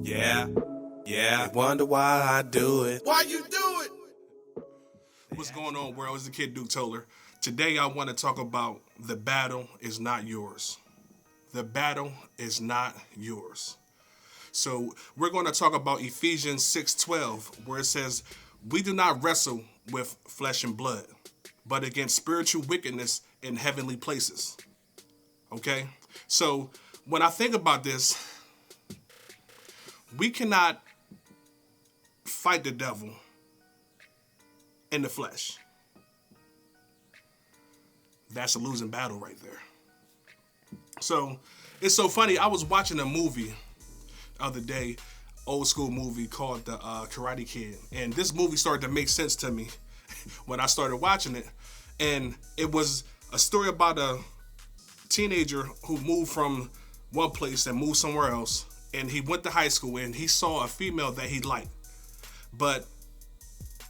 Yeah, yeah. Wonder why I do it. Why you do it? What's going on, world? It's the kid Duke Toler. Today I want to talk about the battle is not yours. The battle is not yours. So we're going to talk about Ephesians 6:12, where it says, "We do not wrestle with flesh and blood, but against spiritual wickedness in heavenly places." Okay? So when I think about this, we cannot fight the devil in the flesh. That's a losing battle right there. So it's so funny. I was watching a movie the other day, old school movie called The Karate Kid. And this movie started to make sense to me when I started watching it. And it was a story about a teenager who moved from one place and moved somewhere else. And he went to high school and he saw a female that he liked. But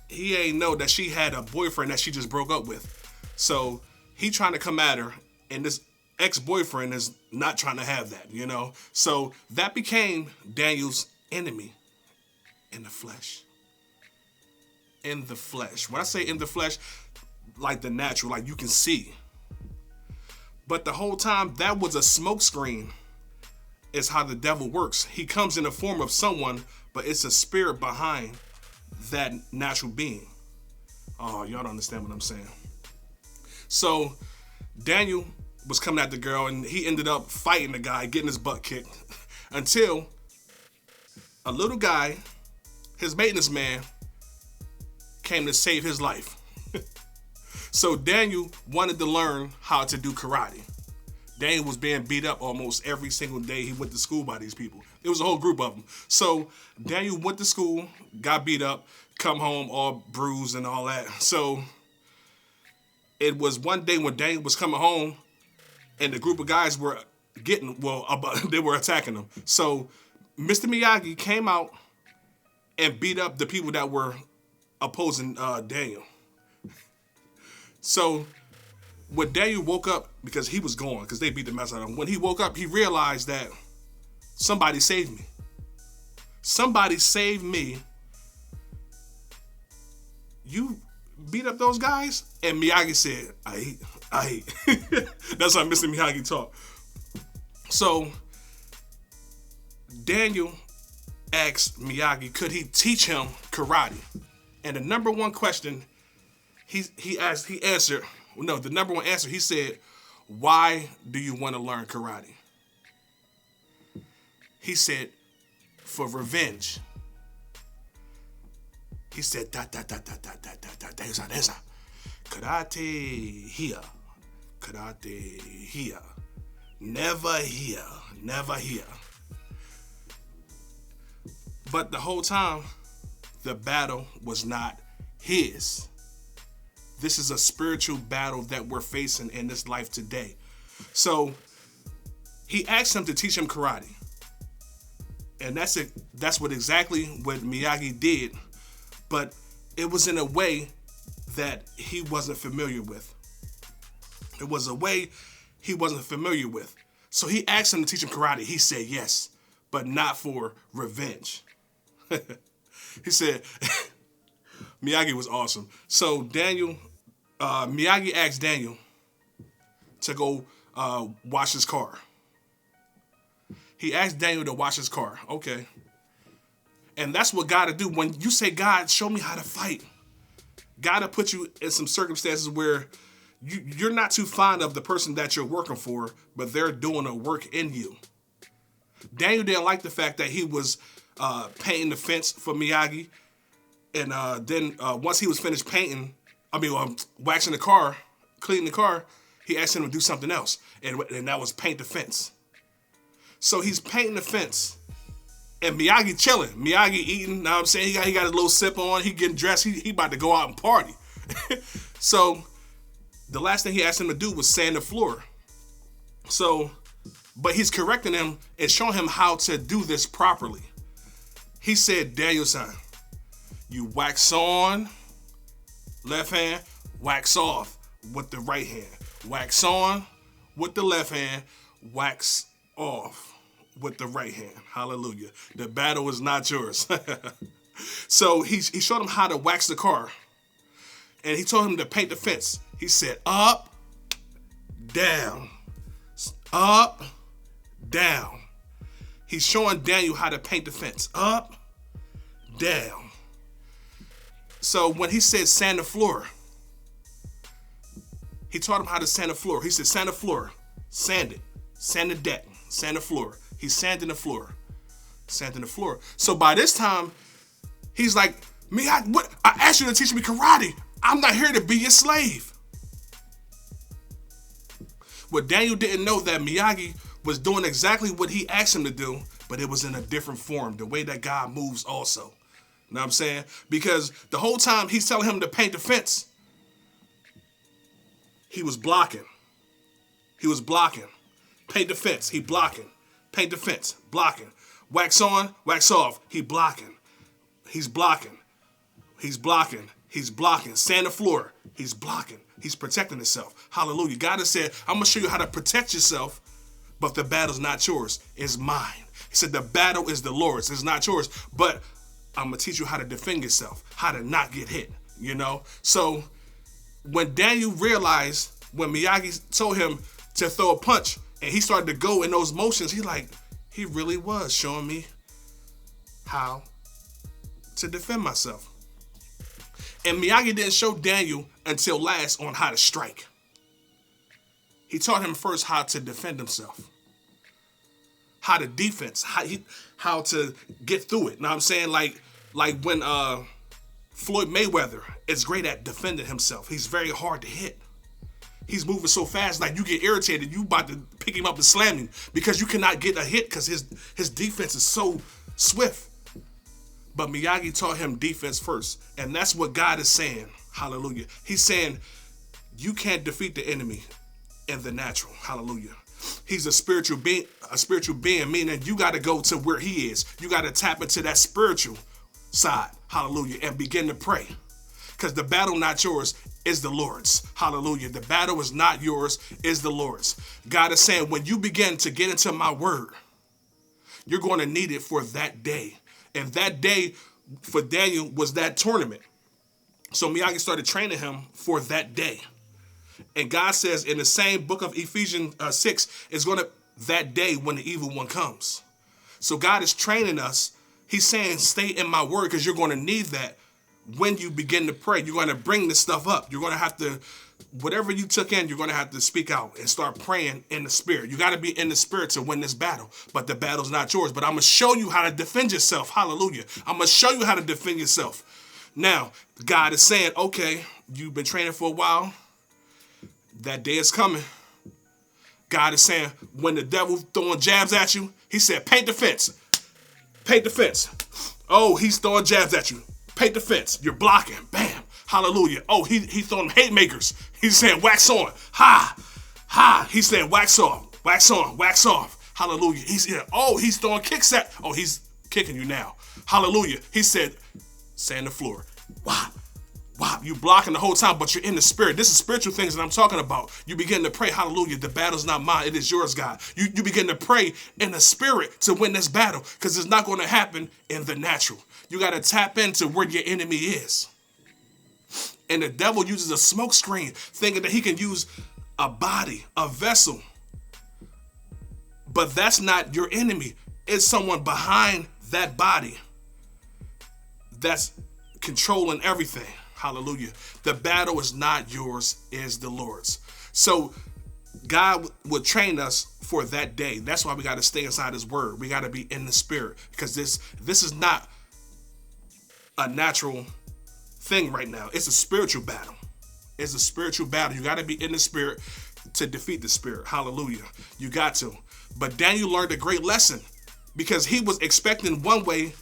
he ain't know that she had a boyfriend that she just broke up with. So he trying to come at her, and this ex-boyfriend is not trying to have that, you know? So that became Daniel's enemy in the flesh. In the flesh. When I say in the flesh, like the natural, like you can see. But the whole time, that was a smokescreen. Is how the devil works. He comes in the form of someone, but it's a spirit behind that natural being. Oh, y'all don't understand what I'm saying. So Daniel was coming at the girl and he ended up fighting the guy, getting his butt kicked, until a little guy, his maintenance man, came to save his life. So Daniel wanted to learn how to do karate. Daniel was being beat up almost every single day he went to school by these people. It was a whole group of them. So Daniel went to school, got beat up, come home all bruised and all that. So it was one day when Daniel was coming home and the group of guys were they were attacking him. So Mr. Miyagi came out and beat up the people that were opposing Daniel. So when Daniel woke up, because he was gone, because they beat the mess out of him, when he woke up, he realized that somebody saved me. Somebody saved me. You beat up those guys? And Miyagi said, I hate. That's how Mr. Miyagi talked. So Daniel asked Miyagi, could he teach him karate? And the number one question the number one answer, he said, why do you want to learn karate? He said, for revenge. He said, karate here, karate here, never here, never here. But the whole time, the battle was not his. This is a spiritual battle that we're facing in this life today. So he asked him to teach him karate. And that's it. That's exactly what Miyagi did. But it was in a way that he wasn't familiar with. It was a way he wasn't familiar with. So he asked him to teach him karate. He said yes, but not for revenge. He said, Miyagi was awesome. So Miyagi asked Daniel to go wash his car. He asked Daniel to wash his car. Okay. And that's what God to do. When you say, God, show me how to fight, God to put you in some circumstances where you're not too fond of the person that you're working for, but they're doing a work in you. Daniel didn't like the fact that he was painting the fence for Miyagi. And then once he was finished waxing the car, cleaning the car, he asked him to do something else. And that was paint the fence. So he's painting the fence. And Miyagi chilling. Miyagi eating, know what I'm saying? He got his little sip on, he getting dressed, he about to go out and party. So the last thing he asked him to do was sand the floor. So, but he's correcting him and showing him how to do this properly. He said, Daniel-san, you wax on, left hand, wax off with the right hand. Wax on with the left hand, wax off with the right hand. Hallelujah. The battle is not yours. So he showed him how to wax the car. And he told him to paint the fence. He said, up, down, up, down. He's showing Daniel how to paint the fence. Up, down. So when he said sand the floor, he taught him how to sand the floor. He said, sand the floor, sand it, sand the deck, sand the floor. He's sanding the floor, sanding the floor. So by this time, he's like, I asked you to teach me karate. I'm not here to be your slave. What Daniel didn't know that Miyagi was doing exactly what he asked him to do, but it was in a different form, the way that God moves also. You know what I'm saying? Because the whole time he's telling him to paint the fence, he was blocking. He was blocking. Paint the fence, he blocking. Paint the fence, blocking. Wax on, wax off, he blocking. He's blocking. He's blocking. He's blocking. Sand the floor, he's blocking. He's protecting himself. Hallelujah. God has said, I'm going to show you how to protect yourself, but the battle's not yours. It's mine. He said, the battle is the Lord's. It's not yours, but I'm going to teach you how to defend yourself, how to not get hit, you know? So when Daniel realized, when Miyagi told him to throw a punch, and he started to go in those motions, he really was showing me how to defend myself. And Miyagi didn't show Daniel until last on how to strike. He taught him first how to defend himself, how to defense, how to get through it. Know what I'm saying? Like when Floyd Mayweather is great at defending himself. He's very hard to hit. He's moving so fast, like you get irritated, you about to pick him up and slam him because you cannot get a hit because his defense is so swift. But Miyagi taught him defense first. And that's what God is saying. Hallelujah. He's saying you can't defeat the enemy in the natural. Hallelujah. He's a spiritual being, meaning you got to go to where he is. You got to tap into that spiritual side. Hallelujah. And begin to pray. Because the battle not yours is the Lord's. Hallelujah. The battle is not yours, is the Lord's. God is saying when you begin to get into my word, you're going to need it for that day. And that day for Daniel was that tournament. So Miyagi started training him for that day. And God says in the same book of Ephesians 6, it's going to that day when the evil one comes. So God is training us. He's saying stay in my word because you're going to need that when you begin to pray. You're going to bring this stuff up. You're going to have to, whatever you took in, you're going to have to speak out and start praying in the spirit. You got to be in the spirit to win this battle. But the battle's not yours. But I'm going to show you how to defend yourself. Hallelujah. I'm going to show you how to defend yourself. Now, God is saying, okay, you've been training for a while. That day is coming. God is saying, when the devil throwing jabs at you, he said, paint the fence. Paint the fence. Oh, he's throwing jabs at you. Paint the fence. You're blocking. Bam. Hallelujah. Oh, he's throwing haymakers. He's saying wax on. Ha. Ha. He's saying wax off. Wax on. Wax off. Hallelujah. He's throwing kicks at. Oh, he's kicking you now. Hallelujah. He said, sand the floor. Wow. Wow. You blocking the whole time, but you're in the spirit. This is spiritual things that I'm talking about. You begin to pray. Hallelujah. The battle's not mine. It is yours, God. You begin to pray in the spirit to win this battle because it's not going to happen in the natural. You got to tap into where your enemy is. And the devil uses a smoke screen thinking that he can use a body, a vessel. But that's not your enemy. It's someone behind that body that's controlling everything. Hallelujah. The battle is not yours, is the Lord's. So God will train us for that day. That's why we got to stay inside his word. We got to be in the spirit because this is not a natural thing right now. It's a spiritual battle. It's a spiritual battle. You got to be in the spirit to defeat the spirit. Hallelujah. You got to. But Daniel learned a great lesson because he was expecting one way,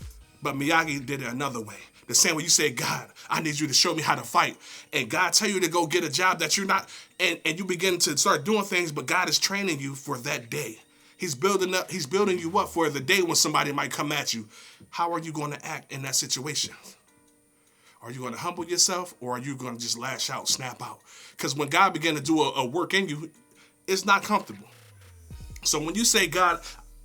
but Miyagi did it another way. The same way you say, God, I need you to show me how to fight. And God tell you to go get a job that you're not, and you begin to start doing things, but God is training you for that day. He's building you up for the day when somebody might come at you. How are you going to act in that situation? Are you going to humble yourself or are you going to just lash out, snap out? Because when God began to do a work in you, it's not comfortable. So when you say, God,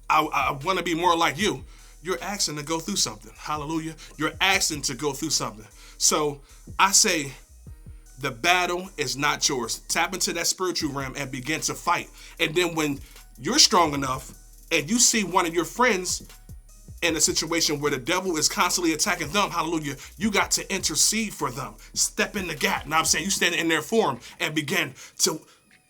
I want to be more like you. You're asking to go through something. Hallelujah. You're asking to go through something. So I say the battle is not yours. Tap into that spiritual realm and begin to fight. And then when you're strong enough and you see one of your friends in a situation where the devil is constantly attacking them, hallelujah, you got to intercede for them. Step in the gap. Now I'm saying you stand in their form and begin to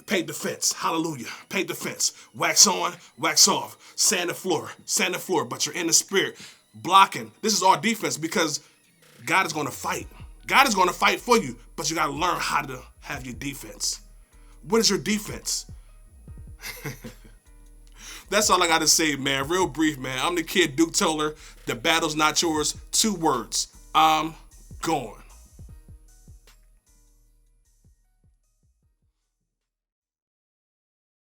pay defense. Hallelujah. Pay defense. Wax on, wax off. Sand the floor, but you're in the spirit. Blocking. This is all defense because God is going to fight. God is going to fight for you, but you got to learn how to have your defense. What is your defense? That's all I got to say, man. Real brief, man. I'm the kid, Duke Toler. The battle's not yours. 2 words. I'm going.